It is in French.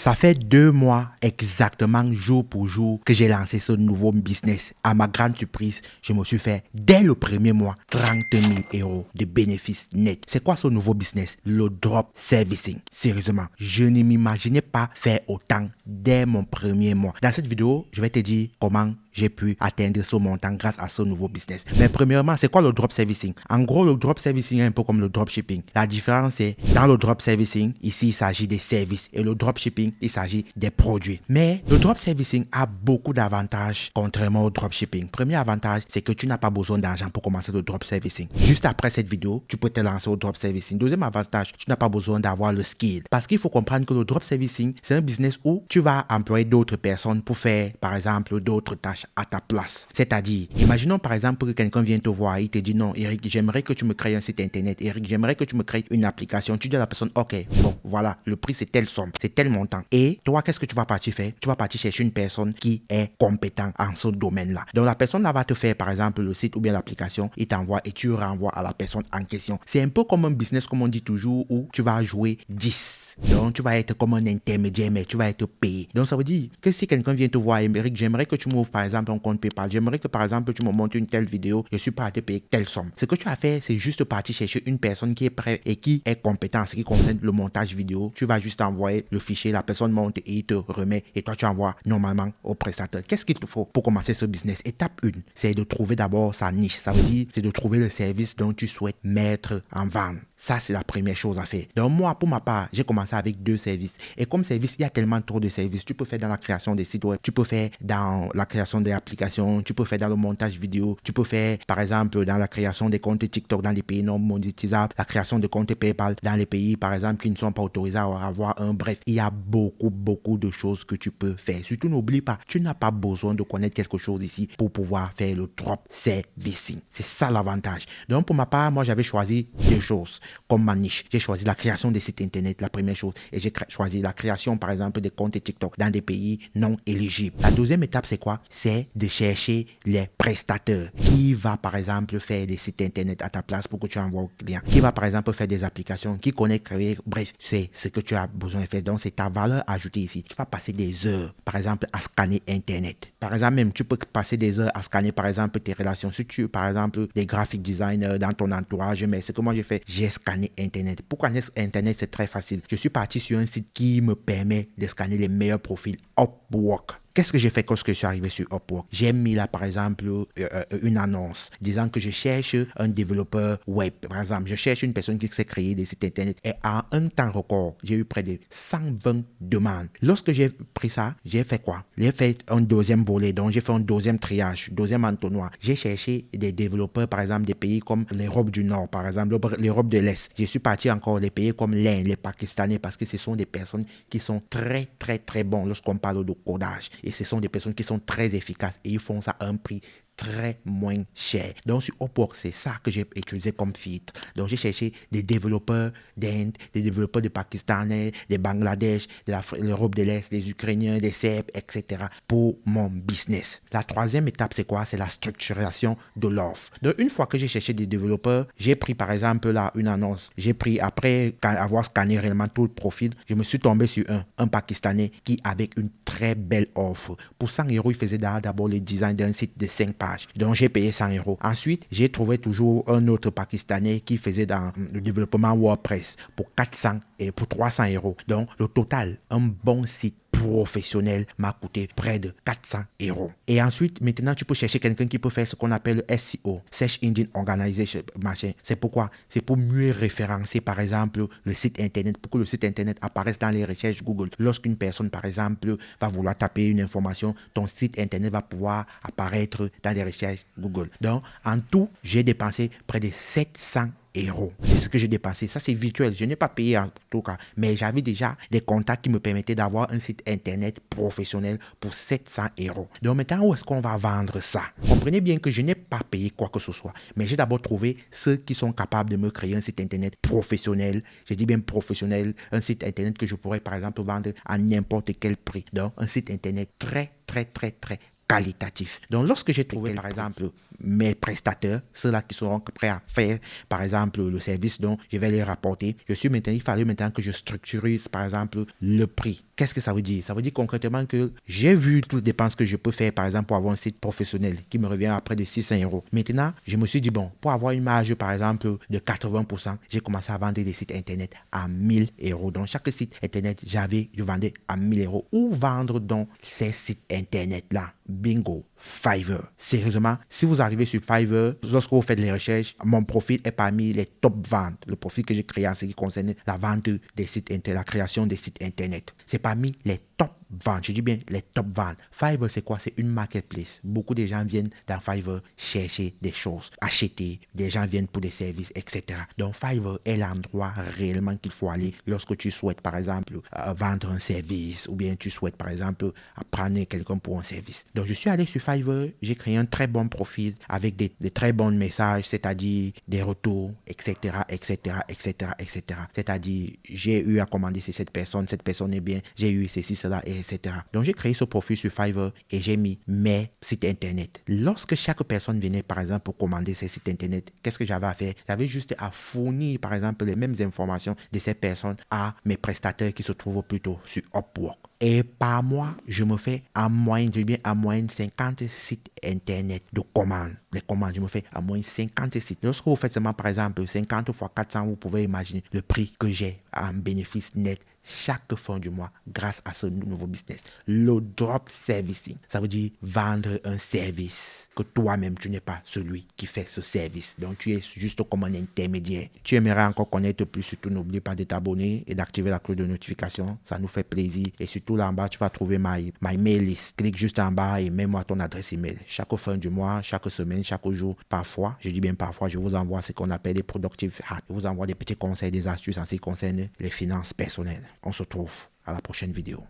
Ça fait 2 mois exactement jour pour jour que j'ai lancé ce nouveau business. À ma grande surprise, je me suis fait dès le premier mois 30 000 € de bénéfices nets. C'est quoi ce nouveau business? Le drop servicing. Sérieusement, je ne m'imaginais pas faire autant dès mon premier mois. Dans cette vidéo, je vais te dire comment j'ai pu atteindre ce montant grâce à ce nouveau business. Mais premièrement, c'est quoi le drop servicing? En gros, le drop servicing est un peu comme le drop shipping. La différence est, dans le drop servicing, ici, il s'agit des services et le drop shipping, il s'agit des produits. Mais le drop servicing a beaucoup d'avantages contrairement au drop shipping. Premier avantage, c'est que tu n'as pas besoin d'argent pour commencer le drop servicing. Juste après cette vidéo, tu peux te lancer au drop servicing. Deuxième avantage, tu n'as pas besoin d'avoir le skill. Parce qu'il faut comprendre que le drop servicing, c'est un business où tu vas employer d'autres personnes pour faire, par exemple, d'autres tâches à ta place. C'est-à-dire, imaginons par exemple que quelqu'un vient te voir, il te dit non, Eric, j'aimerais que tu me crées un site internet. Eric, j'aimerais que tu me crées une application. Tu dis à la personne, ok, bon, voilà, le prix c'est telle somme, c'est tel montant. Et toi, qu'est-ce que tu vas partir faire? Tu vas partir chercher une personne qui est compétente en ce domaine-là. Donc la personne là va te faire par exemple le site ou bien l'application, il t'envoie et tu renvoies à la personne en question. C'est un peu comme un business, comme on dit toujours, où tu vas jouer 10. Donc, tu vas être comme un intermédiaire, mais tu vas être payé. Donc, ça veut dire que si quelqu'un vient te voir, Eric, j'aimerais que tu m'ouvres par exemple un compte PayPal. J'aimerais que par exemple tu me montes une telle vidéo. Je suis prêt à te payer telle somme. Ce que tu as fait, c'est juste partir chercher une personne qui est prête et qui est compétente en ce qui concerne le montage vidéo. Tu vas juste envoyer le fichier, la personne monte et il te remet et toi tu envoies normalement au prestataire. Qu'est-ce qu'il te faut pour commencer ce business? Étape 1, c'est de trouver d'abord sa niche. Ça veut dire, c'est de trouver le service dont tu souhaites mettre en vente. Ça, c'est la première chose à faire. Donc, moi, pour ma part, j'ai commencé avec 2 services. Et comme service, il y a tellement trop de services. Tu peux faire dans la création des sites web, tu peux faire dans la création des applications, tu peux faire dans le montage vidéo, tu peux faire, par exemple, dans la création des comptes TikTok dans les pays non monétisables, la création de comptes PayPal dans les pays, par exemple, qui ne sont pas autorisés à avoir un. Bref, il y a beaucoup de choses que tu peux faire. Surtout, n'oublie pas, tu n'as pas besoin de connaître quelque chose ici pour pouvoir faire le drop servicing. C'est ça l'avantage. Donc, pour ma part, moi, j'avais choisi 2 choses comme ma niche. J'ai choisi la création des sites internet, la première chose, et j'ai choisi la création par exemple des comptes TikTok dans des pays non éligibles. La deuxième étape, c'est quoi? C'est de chercher les prestataires. Qui va par exemple faire des sites internet à ta place pour que tu envoies aux clients? Qui va par exemple faire des applications? Qui connaît créer? Bref, c'est ce que tu as besoin de faire. Donc c'est ta valeur ajoutée ici. Tu vas passer des heures par exemple à scanner internet. Par exemple même, tu peux passer des heures à scanner par exemple tes relations. Si tu es par exemple des graphic designers dans ton entourage, mais ce que moi j'ai fait, j'ai scanner Internet. Pour scanner Internet, c'est très facile. Je suis parti sur un site qui me permet de scanner les meilleurs profils Upwork. Qu'est-ce que j'ai fait quand je suis arrivé sur Upwork? J'ai mis là, par exemple, une annonce disant que je cherche un développeur web. Par exemple, je cherche une personne qui sait créer des sites internet. Et en un temps record, j'ai eu près de 120 demandes. Lorsque j'ai pris ça, j'ai fait quoi? J'ai fait un deuxième volet. Donc, j'ai fait un deuxième triage, deuxième entonnoir. J'ai cherché des développeurs, par exemple, des pays comme l'Europe du Nord, par exemple, l'Europe de l'Est. Je suis parti encore des pays comme l'Inde, les Pakistanais, parce que ce sont des personnes qui sont très bons lorsqu'on parle de codage. Et ce sont des personnes qui sont très efficaces et ils font ça à un prix très moins cher. Donc sur Upwork, c'est ça que j'ai utilisé comme filtre. Donc j'ai cherché des développeurs d'Inde, des développeurs de Pakistanais, des Bangladesh, de l'Europe de l'Est, des Ukrainiens, des Serbes, etc. pour mon business. La troisième étape, c'est quoi? C'est la structuration de l'offre. Donc une fois que j'ai cherché des développeurs, j'ai pris par exemple là une annonce. J'ai pris, après avoir scanné réellement tout le profil, je me suis tombé sur un Pakistanais qui avait une très belle offre. Pour 100 €, il faisait d'abord le design d'un site de 5 pages. Donc, j'ai payé 100 €. Ensuite, j'ai trouvé toujours un autre Pakistanais qui faisait dans le développement WordPress pour 400 et pour 300 €. Donc, le total, un bon site professionnel m'a coûté près de 400 €. Et ensuite, maintenant, tu peux chercher quelqu'un qui peut faire ce qu'on appelle le SEO, Search Engine Organization, machin. C'est pourquoi? C'est pour mieux référencer, par exemple, le site internet, pour que le site internet apparaisse dans les recherches Google. Lorsqu'une personne, par exemple, va vouloir taper une information, ton site internet va pouvoir apparaître dans les recherches Google. Donc, en tout, j'ai dépensé près de 700 €. C'est ce que j'ai dépensé. Ça, c'est virtuel. Je n'ai pas payé en tout cas. Mais j'avais déjà des contacts qui me permettaient d'avoir un site internet professionnel pour 700 €. Donc maintenant, où est-ce qu'on va vendre ça? Comprenez bien que je n'ai pas payé quoi que ce soit. Mais j'ai d'abord trouvé ceux qui sont capables de me créer un site internet professionnel. Je dis bien professionnel. Un site internet que je pourrais par exemple vendre à n'importe quel prix. Donc un site internet très qualitatif. Donc, lorsque j'ai trouvé, par exemple, mes prestataires, ceux-là qui seront prêts à faire, par exemple, le service dont je vais les rapporter, il fallait maintenant que je structurise, par exemple, le prix. Qu'est-ce que ça veut dire? Ça veut dire concrètement que j'ai vu toutes les dépenses que je peux faire, par exemple, pour avoir un site professionnel qui me revient à près de 600 euros. Maintenant, je me suis dit, bon, pour avoir une marge, par exemple, de 80%, j'ai commencé à vendre des sites Internet à 1000 euros. Donc, chaque site Internet, je vendais à 1000 euros. Où vendre donc ces sites Internet-là? Bingo, Fiverr. Sérieusement, si vous arrivez sur Fiverr, lorsque vous faites les recherches, mon profil est parmi les top ventes. Le profil que j'ai créé en ce qui concerne la vente des sites Internet, la création des sites Internet. C'est parmi les top ventes. Je dis bien les top ventes. Fiverr, c'est quoi? C'est une marketplace. Beaucoup de gens viennent dans Fiverr chercher des choses, acheter. Des gens viennent pour des services, etc. Donc, Fiverr est l'endroit réellement qu'il faut aller lorsque tu souhaites, par exemple, vendre un service ou bien tu souhaites, par exemple, prendre quelqu'un pour un service. Donc, je suis allé sur Fiverr, j'ai créé un très bon profil avec des très bons messages, c'est-à-dire des retours, etc., etc., etc., etc. C'est-à-dire, j'ai eu à commander cette personne est bien, j'ai eu ceci, cela, etc. Donc, j'ai créé ce profil sur Fiverr et j'ai mis mes sites Internet. Lorsque chaque personne venait, par exemple, pour commander ces sites Internet, qu'est-ce que j'avais à faire? J'avais juste à fournir, par exemple, les mêmes informations de ces personnes à mes prestataires qui se trouvent plutôt sur Upwork. Et par mois, je me fais en moyenne 50 sites Internet de commandes. Les commandes, je me fais en moyenne 50 sites. Lorsque vous faites seulement, par exemple, 50 fois 400, vous pouvez imaginer le prix que j'ai en bénéfice net chaque fin du mois grâce à ce nouveau business. Le drop servicing, ça veut dire vendre un service que toi-même, tu n'es pas celui qui fait ce service. Donc, tu es juste comme un intermédiaire. Tu aimerais encore connaître plus, surtout n'oublie pas de t'abonner et d'activer la cloche de notification. Ça nous fait plaisir. Et surtout là en bas, tu vas trouver my mail list. Clique juste en bas et mets-moi ton adresse email. Chaque fin du mois, chaque semaine, chaque jour, parfois, je dis bien parfois, je vous envoie ce qu'on appelle des productive hacks. Je vous envoie des petits conseils, des astuces en ce qui concerne les finances personnelles. On se retrouve à la prochaine vidéo.